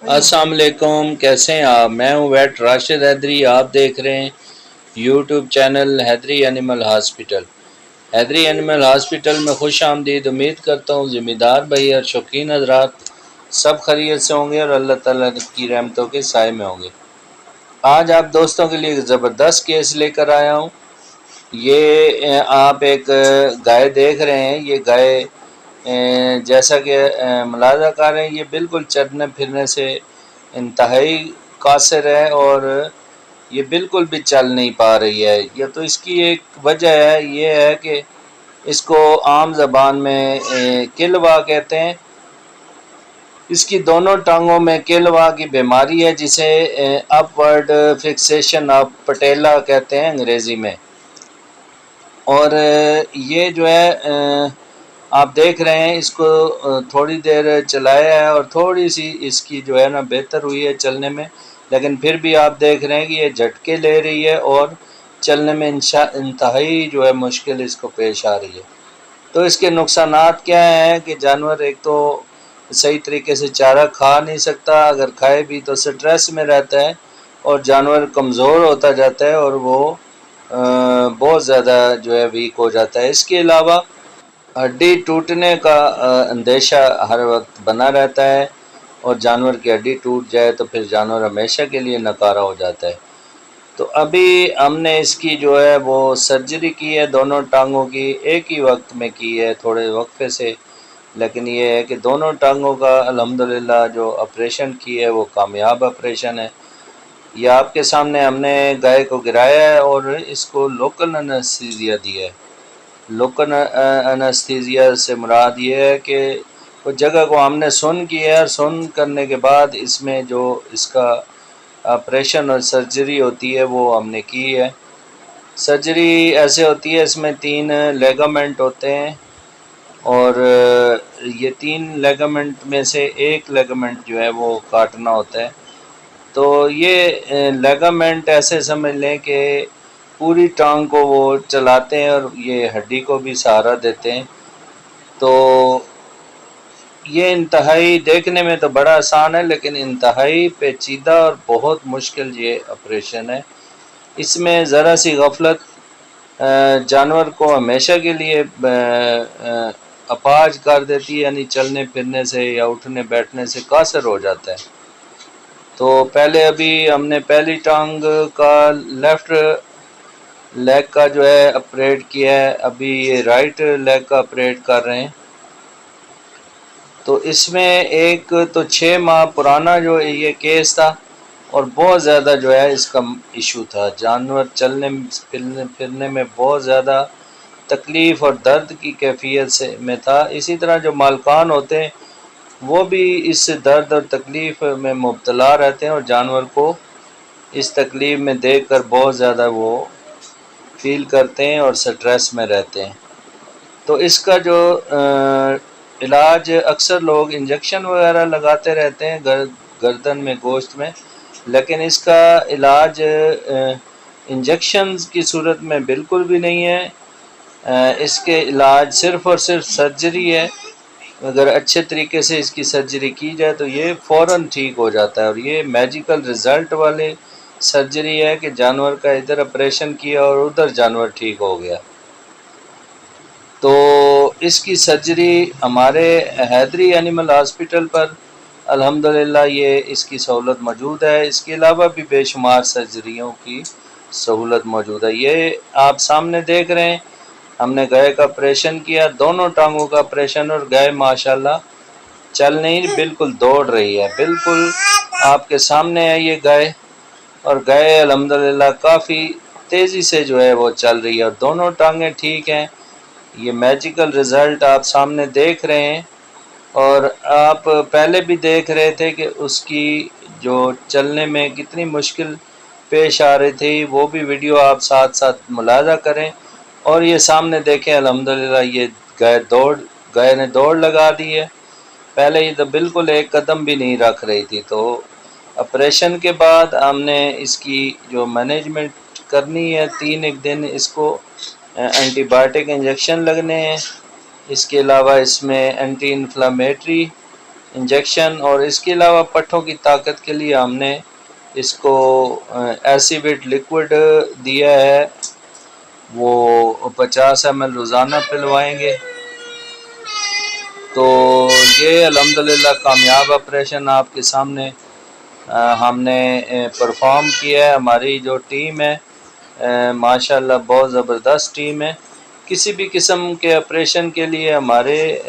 السلام علیکم، کیسے ہیں آپ؟ میں ہوں ویٹ راشد حیدری، آپ دیکھ رہے ہیں یوٹیوب چینل حیدری اینیمل ہاسپٹل۔ حیدری اینیمل ہاسپٹل میں خوش آمدید۔ امید کرتا ہوں ذمہ دار بھائی اور شوقین حضرات سب خیریت سے ہوں گے اور اللہ تعالیٰ کی رحمتوں کے سائے میں ہوں گے۔ آج آپ دوستوں کے لیے ایک زبردست کیس لے کر آیا ہوں۔ یہ آپ ایک گائے دیکھ رہے ہیں، یہ گائے جیسا کہ ملاحظہ کر رہے ہیں یہ بالکل چلنے پھرنے سے انتہائی قاصر ہے اور یہ بالکل بھی چل نہیں پا رہی ہے۔ یہ تو اس کی ایک وجہ ہے، یہ ہے کہ اس کو عام زبان میں کلوا کہتے ہیں۔ اس کی دونوں ٹانگوں میں کلوا کی بیماری ہے جسے اپ ورڈ فکسیشن آف پٹیلا کہتے ہیں انگریزی میں۔ اور یہ جو ہے آپ دیکھ رہے ہیں اس کو تھوڑی دیر چلایا ہے اور تھوڑی سی اس کی جو ہے نا بہتر ہوئی ہے چلنے میں، لیکن پھر بھی آپ دیکھ رہے ہیں کہ یہ جھٹکے لے رہی ہے اور چلنے میں انتہائی جو ہے مشکل اس کو پیش آ رہی ہے۔ تو اس کے نقصانات کیا ہیں کہ جانور ایک تو صحیح طریقے سے چارہ کھا نہیں سکتا، اگر کھائے بھی تو سٹریس میں رہتا ہے اور جانور کمزور ہوتا جاتا ہے اور وہ بہت زیادہ جو ہے ویک ہو جاتا ہے۔ اس کے علاوہ ہڈی ٹوٹنے کا اندیشہ ہر وقت بنا رہتا ہے اور جانور کی ہڈی ٹوٹ جائے تو پھر جانور ہمیشہ کے لیے ناکارہ ہو جاتا ہے۔ تو ابھی ہم نے اس کی جو ہے وہ سرجری کی ہے، دونوں ٹانگوں کی ایک ہی وقت میں کی ہے تھوڑے وقفے سے، لیکن یہ ہے کہ دونوں ٹانگوں کا الحمدللہ جو آپریشن کی ہے وہ کامیاب آپریشن ہے۔ یہ آپ کے سامنے ہم نے گائے کو گرایا ہے اور اس کو لوکل انستھیزیا دی ہے۔ لوکل انستھیزیا سے مراد یہ ہے کہ وہ جگہ کو ہم نے سن کی ہے اور سن کرنے کے بعد اس میں جو اس کا آپریشن اور سرجری ہوتی ہے وہ ہم نے کی ہے۔ سرجری ایسے ہوتی ہے، اس میں 3 لیگامنٹ ہوتے ہیں اور یہ 3 لیگامنٹ میں سے ایک لیگامنٹ جو ہے وہ کاٹنا ہوتا ہے۔ تو یہ لیگامنٹ ایسے سمجھ لیں کہ پوری ٹانگ کو وہ چلاتے ہیں اور یہ ہڈی کو بھی سہارا دیتے ہیں۔ تو یہ انتہائی دیکھنے میں تو بڑا آسان ہے لیکن انتہائی پیچیدہ اور بہت مشکل یہ آپریشن ہے۔ اس میں ذرا سی غفلت جانور کو ہمیشہ کے لیے اپاہج کر دیتی ہے، یعنی چلنے پھرنے سے یا اٹھنے بیٹھنے سے قاصر ہو جاتا ہے۔ تو پہلے ابھی ہم نے پہلی ٹانگ کا لیفٹ لیگ کا جو ہے آپریٹ کیا ہے، ابھی یہ رائٹ لیگ کا آپریٹ کر رہے ہیں۔ تو اس میں ایک تو 6 ماہ پرانا جو یہ کیس تھا اور بہت زیادہ جو ہے اس کا ایشو تھا، جانور چلنے پھرنے میں بہت زیادہ تکلیف اور درد کی کیفیت میں تھا۔ اسی طرح جو مالکان ہوتے ہیں وہ بھی اس درد اور تکلیف میں مبتلا رہتے ہیں اور جانور کو اس تکلیف میں دیکھ کر بہت زیادہ وہ فیل کرتے ہیں اور سٹریس میں رہتے ہیں۔ تو اس کا جو علاج اکثر لوگ انجیکشن وغیرہ لگاتے رہتے ہیں گردن میں گوشت میں، لیکن اس کا علاج انجیکشن کی صورت میں بالکل بھی نہیں ہے۔ اس کے علاج صرف اور صرف سرجری ہے۔ اگر اچھے طریقے سے اس کی سرجری کی جائے تو یہ فوراً ٹھیک ہو جاتا ہے اور یہ میجیکل رزلٹ والے سرجری ہے کہ جانور کا ادھر آپریشن کیا اور ادھر جانور ٹھیک ہو گیا۔ تو اس کی سرجری ہمارے حیدری اینیمل ہاسپٹل پر الحمدللہ یہ اس کی سہولت موجود ہے۔ اس کے علاوہ بھی بے شمار سرجریوں کی سہولت موجود ہے۔ یہ آپ سامنے دیکھ رہے ہیں، ہم نے گائے کا آپریشن کیا، دونوں ٹانگوں کا آپریشن، اور گائے ماشاءاللہ چل نہیں بالکل دوڑ رہی ہے، بالکل آپ کے سامنے ہے یہ گائے، اور گائے الحمدللہ کافی تیزی سے جو ہے وہ چل رہی ہے اور دونوں ٹانگیں ٹھیک ہیں۔ یہ میجیکل رزلٹ آپ سامنے دیکھ رہے ہیں اور آپ پہلے بھی دیکھ رہے تھے کہ اس کی جو چلنے میں کتنی مشکل پیش آ رہی تھی، وہ بھی ویڈیو آپ ساتھ ساتھ ملاحظہ کریں اور یہ سامنے دیکھیں الحمدللہ یہ گائے نے دوڑ لگا دی ہے۔ پہلے یہ تو بالکل ایک قدم بھی نہیں رکھ رہی تھی۔ تو آپریشن کے بعد ہم نے اس کی جو مینجمنٹ کرنی ہے، 3 دن اس کو اینٹی بائیوٹک انجیکشن لگنے ہیں، اس کے علاوہ اس میں اینٹی انفلامیٹری انجیکشن، اور اس کے علاوہ پٹھوں کی طاقت کے لیے ہم نے اس کو ایسیویٹ لکوڈ دیا ہے، وہ 50 ml روزانہ پلوائیں گے۔ تو یہ الحمدللہ کامیاب آپریشن آپ کے سامنے ہم نے پرفارم کیا ہے۔ ہماری جو ٹیم ہے ماشاءاللہ بہت زبردست ٹیم ہے۔ کسی بھی قسم کے آپریشن کے لیے ہمارے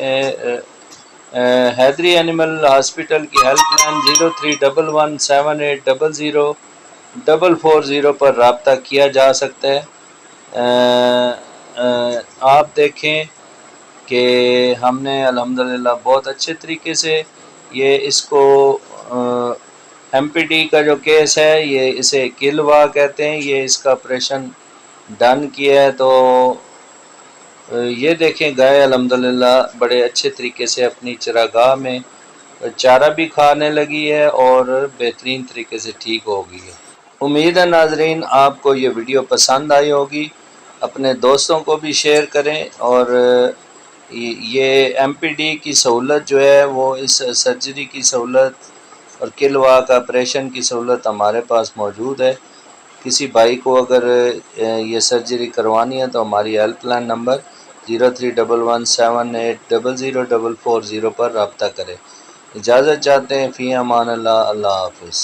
حیدری اینیمل ہاسپٹل کی ہیلپ لائن 0311780040 پر رابطہ کیا جا سکتا ہے۔ آپ دیکھیں کہ ہم نے الحمدللہ بہت اچھے طریقے سے اس کو ایم پی ڈی کا جو کیس ہے، یہ اسے کلوا کہتے ہیں، یہ اس کا آپریشن ڈن کیا ہے۔ تو یہ دیکھیں گائے الحمدللہ بڑے اچھے طریقے سے اپنی چراگاہ میں چارہ بھی کھانے لگی ہے اور بہترین طریقے سے ٹھیک ہو گئی ہے۔ امید ہے ناظرین آپ کو یہ ویڈیو پسند آئی ہوگی، اپنے دوستوں کو بھی شیئر کریں، اور یہ ایم پی ڈی کی سہولت جو ہے وہ اس سرجری کی سہولت اور کلوا کا آپریشن کی سہولت ہمارے پاس موجود ہے۔ کسی بھائی کو اگر یہ سرجری کروانی ہے تو ہماری ہیلپ لائن نمبر 0311780040 پر رابطہ کریں۔ اجازت چاہتے ہیں، فی امان اللہ، اللہ حافظ۔